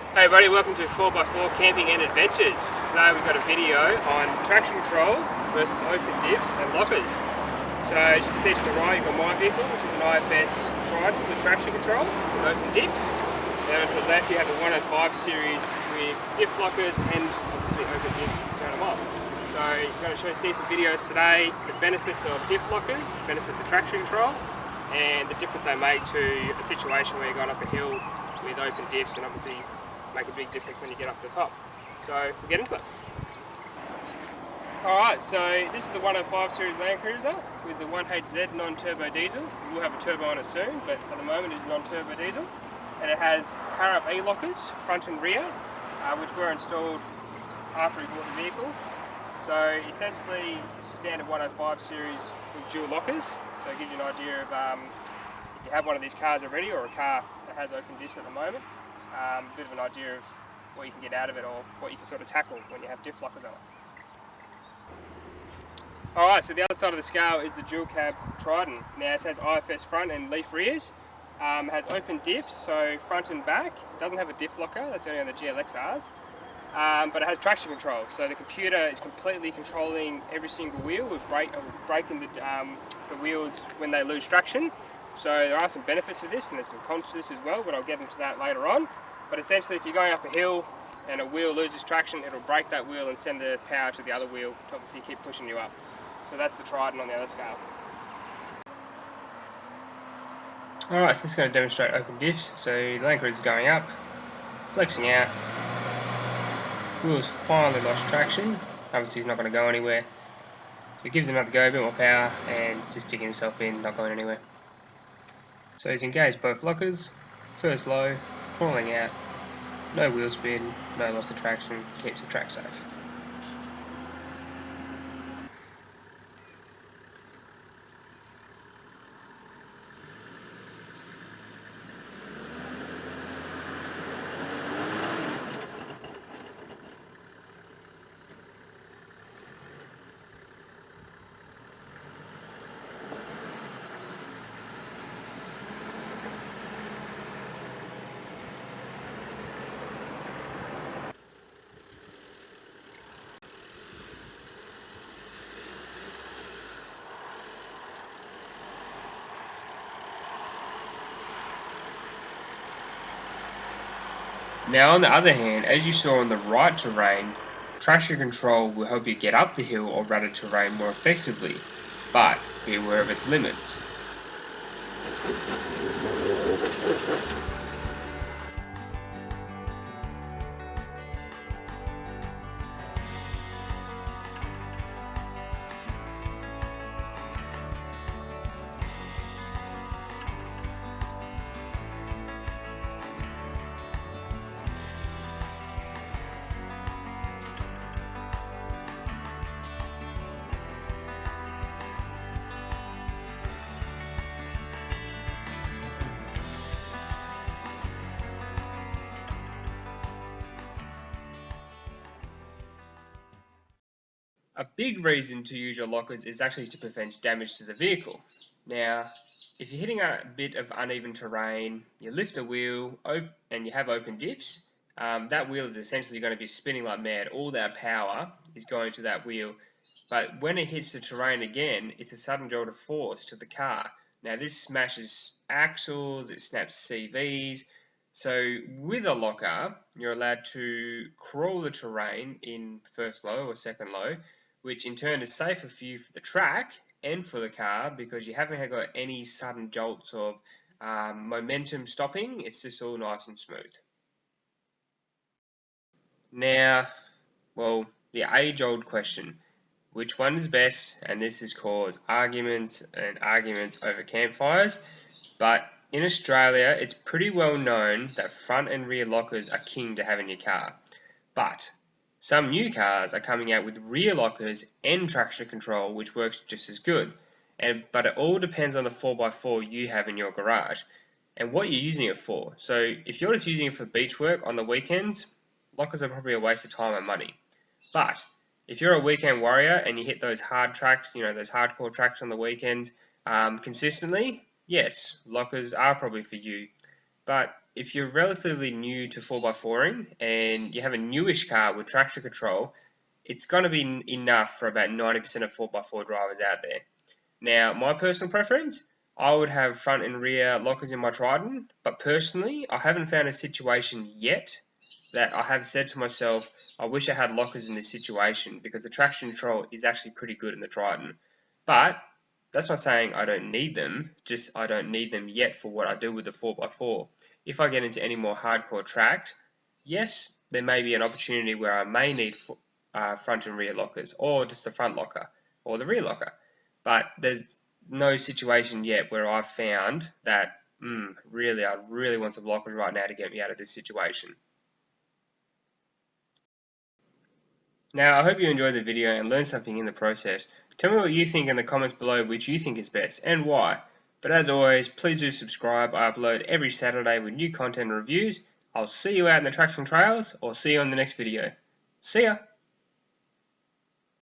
Hey everybody, welcome to 4x4 Camping and Adventures. Today we've got a video on traction control versus open diffs and lockers. So as you can see to the right, you've got my vehicle, which is an IFS Trident with traction control with open diffs. And to the left you have the 105 series with diff lockers and obviously open diffs, you can turn them off. So I'm going to see some videos today, the benefits of diff lockers, benefits of traction control, and the difference they make to a situation where you're going up a hill with open diffs and obviously make a big difference when you get up the top. So we'll get into it. Alright, so this is the 105 series Land Cruiser with the 1HZ non-turbo diesel. We will have a turbo on it soon, but at the moment it's non-turbo diesel. And it has power-up E-lockers, front and rear, which were installed after we bought the vehicle. So essentially it's a standard 105 series with dual lockers. So it gives you an idea of if you have one of these cars already or a car that has open diffs at the moment, a bit of an idea of what you can get out of it or what you can sort of tackle when you have diff lockers on it. Alright, so the other side of the scale is the dual cab Trident. Now it has IFS front and leaf rears. It has open diffs, so front and back. It doesn't have a diff locker, that's only on the GLXRs. But it has traction control, so the computer is completely controlling every single wheel with braking the wheels when they lose traction. So there are some benefits to this and there's some cons to this as well, but I'll get into that later on. But essentially if you're going up a hill and a wheel loses traction, it'll brake that wheel and send the power to the other wheel to obviously keep pushing you up. So that's the Trident on the other scale. Alright, so this is going to demonstrate open diffs. So the Land Cruiser is going up, flexing out, wheel's finally lost traction. Obviously he's not going to go anywhere. So it gives it another go, a bit more power, and it's just digging himself in, not going anywhere. So he's engaged both lockers, first low, falling out, no wheel spin, no loss of traction, keeps the track safe. Now on the other hand, as you saw on the right terrain, traction control will help you get up the hill or rutted terrain more effectively, but be aware of its limits. A big reason to use your lockers is actually to prevent damage to the vehicle. Now, if you're hitting a bit of uneven terrain, you lift a wheel and you have open diffs, that wheel is essentially going to be spinning like mad. All that power is going to that wheel. But when it hits the terrain again, it's a sudden jolt of force to the car. Now this smashes axles, it snaps CVs. So with a locker, you're allowed to crawl the terrain in first low or second low, which in turn is safer for you for the track and for the car because you haven't got any sudden jolts of momentum stopping. It's just all nice and smooth. Now, well, the age-old question, which one is best? And this has caused arguments over campfires, but in Australia it's pretty well known that front and rear lockers are king to have in your car. But some new cars are coming out with rear lockers and traction control, which works just as good. But it all depends on the 4x4 you have in your garage and what you're using it for. So if you're just using it for beach work on the weekends, lockers are probably a waste of time and money. But if you're a weekend warrior and you hit those hard tracks, those hardcore tracks on the weekends consistently, yes, lockers are probably for you. But if you're relatively new to 4x4ing and you have a newish car with traction control, it's going to be enough for about 90% of 4x4 drivers out there. Now, my personal preference, I would have front and rear lockers in my Triton, but personally, I haven't found a situation yet that I have said to myself, I wish I had lockers in this situation, because the traction control is actually pretty good in the Triton. But that's not saying I don't need them, just I don't need them yet for what I do with the 4x4. If I get into any more hardcore tracks, yes, there may be an opportunity where I may need front and rear lockers, or just the front locker, or the rear locker. But there's no situation yet where I've found that, really, I really want some lockers right now to get me out of this situation. Now, I hope you enjoyed the video and learned something in the process. Tell me what you think in the comments below, which you think is best and why. But as always, please do subscribe. I upload every Saturday with new content and reviews. I'll see you out in the traction trails, or see you on the next video. See ya!